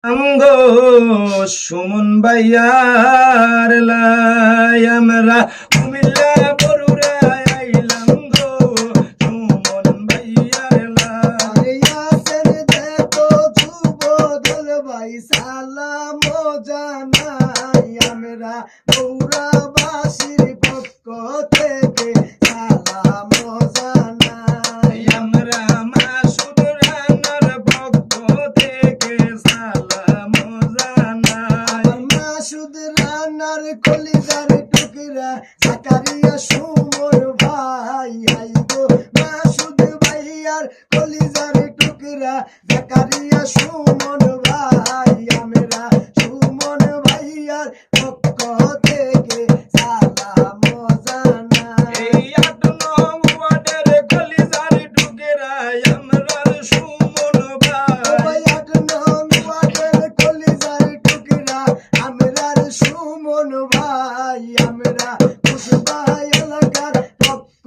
আমগো সুমন ভাইয়ার লাই আমরা কুমিল্লা বরুড়া আইলাম গো সুমন ভাইয়ার লাই আসেন দেখো যুব দল ভাই সালাম জানাই আমরা বৌরাবাসীর পক্ষ থেকে সালাম জানাই আমরা মাসুদ রানার পক্ষ থেকে সালাম জানাই মাসুদ রানার কলিজার টুকরা জাকারিয়া সুমন ভাই আই গো মাসুদ ভাইয়ার কলিজার টুকরা জাকারিয়া সুমন ভাই আমরা সুমন ভাইয়ার পক্ষ থেকে সালাম জানাই এই ৮ নং ওয়ার্ডের কলিজার টুকরা আমরার সুমন ভাই আট নং ওয়ার্ডের কলিজার টুকরা আমরার সুমন ভাই আমরা কুশবাই এলাকার পক্ষ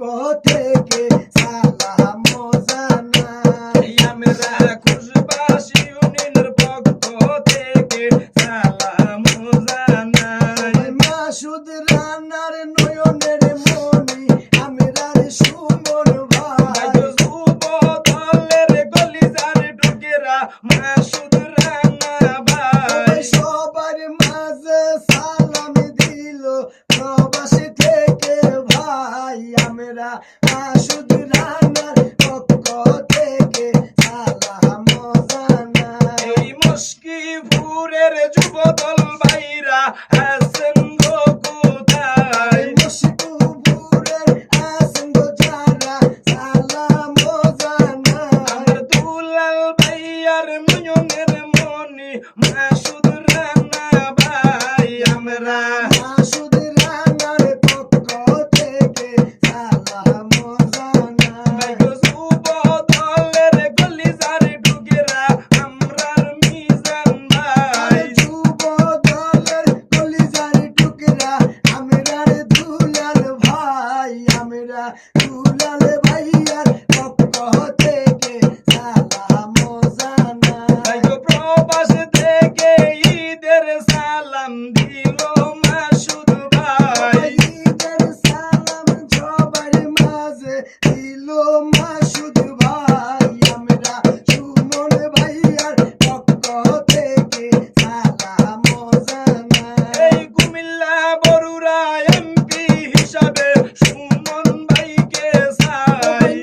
থেকে সালাম জানাই আমরা খুশবাসী ইউনিয়নের পক্ষ থেকে সালাম জানাই মাসুদ রানার নয়নের মনি আমরার সুমন ভাই যুব দলের কলিজার টুকরা মাসুদ রানা ভাই সবার মাঝে সালাম দিল প্রবাসী থেকে ভাই আমরা মাসুদ রানার পক্ষ থেকে সালাম জানাই এই মুশকিপুরের যুব দল ভাইরা আছেন গো কোথায় মুশকিপুরের আসেন গো যারা সালাম জানাই আমার দুলাল ভাইয়ার নয়নের মনি মাসুদ রানা ভাই আমরা মাসুদ রানার পক্ষ থেকে সালাম জানাই যুব দলের কলিজার টুকরা আমরার মিজান ভাই যুব দলের কলিজার টুকরা আমরার দুলাল ভাই আমরা দুলাল ভাইয়ার পক্ষ থেকে সালাম জানাই প্রবাস থেকে ঈদের সালাম দিল মাসুদ ভাই ঈদের সালাম সবার মাঝে দিল মাসুদ ভাই আমরা সুমন ভাইয়ার পক্ষ থেকে সালাম জানাই এই কুমিল্লা বরুড়া এমপি হিসাবে সুমন ভাইকে চাই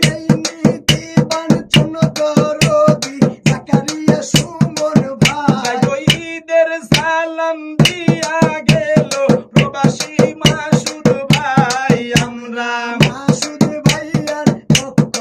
নীতিবান চন্দ্রদরদি জাকারিয়া সুমন ভাই ঈদের সালাম দিয়া গেল প্রবাসী মাসুদ ভাই আমরা মাসুদ ভাইয়ার পক্ষ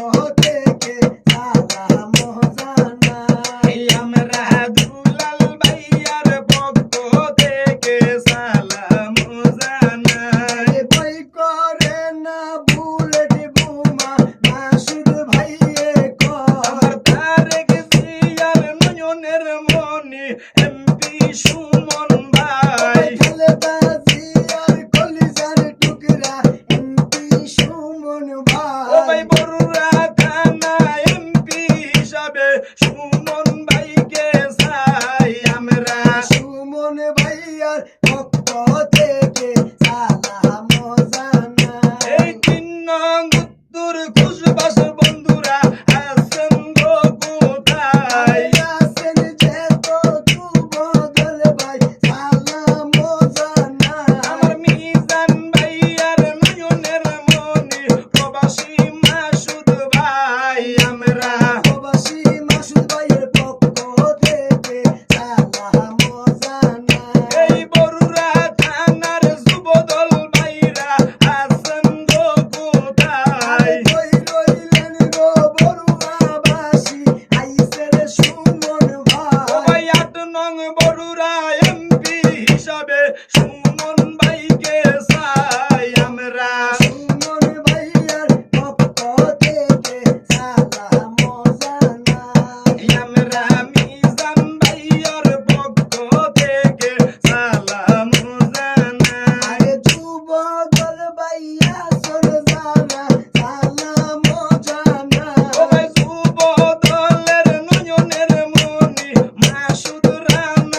থেকে সালাম জানাই আমরা দুলাল ভাইয়ার পক্ষ থেকে সালাম জানাই বই করে না বুলেট বোমা মাসুদ ভাইয়ে আমার কর তারেক জিয়ার নয়নের মনি এমপি সুমন ভাই খালেদা জিয়ার কলিজার টুকরা এমপি সুমন ও ভাই ভাই বরুড়া থানা এমপি হিসাবে সুমন ভাইকে চাই আমরা সুমন ভাইয়ার পক্ষ থেকে সালাম জানাই এই ৩ নং উত্তর খুশবাস বন্ধুরা আছেন গো কোথায় আসেন যেত যুব দল ভাই সালাম জানাই আমার মিজান ভাইয়ার নয়নের মনি প্রবাসী মাসুদ ভাই আমরা প্রবাসী মাসুদ ভাইয়ের পক্ষ থেকে সালাম জানাই এই বরুড়া থানার যুব দল ভাইরা আছেন গো কোথায় কই রইলেন গো বড়ুয়াবাসী আইসের সুমন ও ভাই ভাই ৮ নং বরুড়া এমপি হিসাবে সুমন ভাইকে চাই আমরা সুমন ভাইয়ার পক্ষ থেকে সালাম জানাই আমরা মিজান ভাইয়ার পক্ষ থেকে সালাম জানাই আরে যুব দল ভাইয়া সর যারা সালাম জানাই ও ভাই যুব দলের নয়নের মনি মাসুদ রানা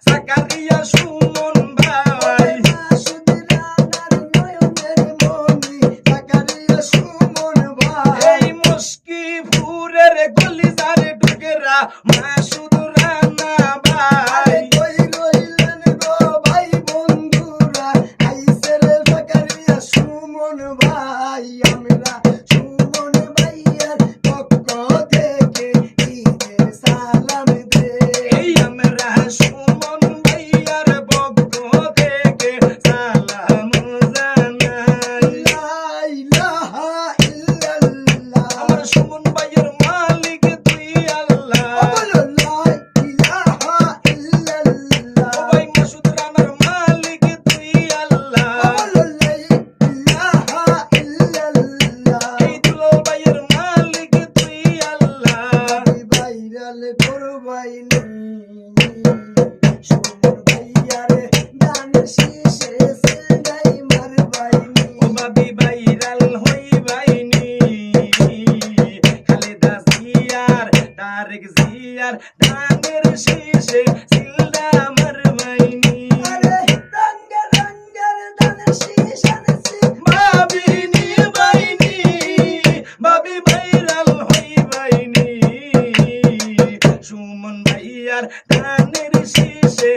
সাকারিয়া সুমন ভাই মাসুদ রানার নয়নের মনি জাকারিয়া সুমন ভাই এই মুশকিপুরের কলিজার টুকরা মাসুদ রানা ভাই কই রইলেন গো ভাই বন্ধুরা আইছে রে জাকারিয়া সুমন ভাই আমরা সুমন ভাইয়ার পক্ষ থেকে ঈদের সালাম দে এই আমরা সুমন ভাইয়ার পক্ষ থেকে সালাম জানাই লা ইলাহা ইল্লাল্লাহ আমার সুমন ভাইয়ের মালিক তুই আল্লাহ বলো লা ইলাহা ইল্লাল্লাহ ও ভাই মাসুদ রানার মালিক তুই আল্লাহ বলো লা ইলাহা ইল্লাল্লাহ এই দুলাল ভাইয়ের মালিক তুই আল্লাহ ভাইরাল করবাইনি সুমন ভাইয়ারে গান শেষে সেলাই মারবাইনি ও বাবি ভাইরাল হই বাইনি খালেদা জিয়ার তারেক জিয়ার ধানের শীষে সিলদা মারবাইনি আরে রঙ্গের দান শীষানছি বাবিনি বাইনি বাবি ভাইরাল হই বাইনি সুমন ভাইয়ার ধানের শীষে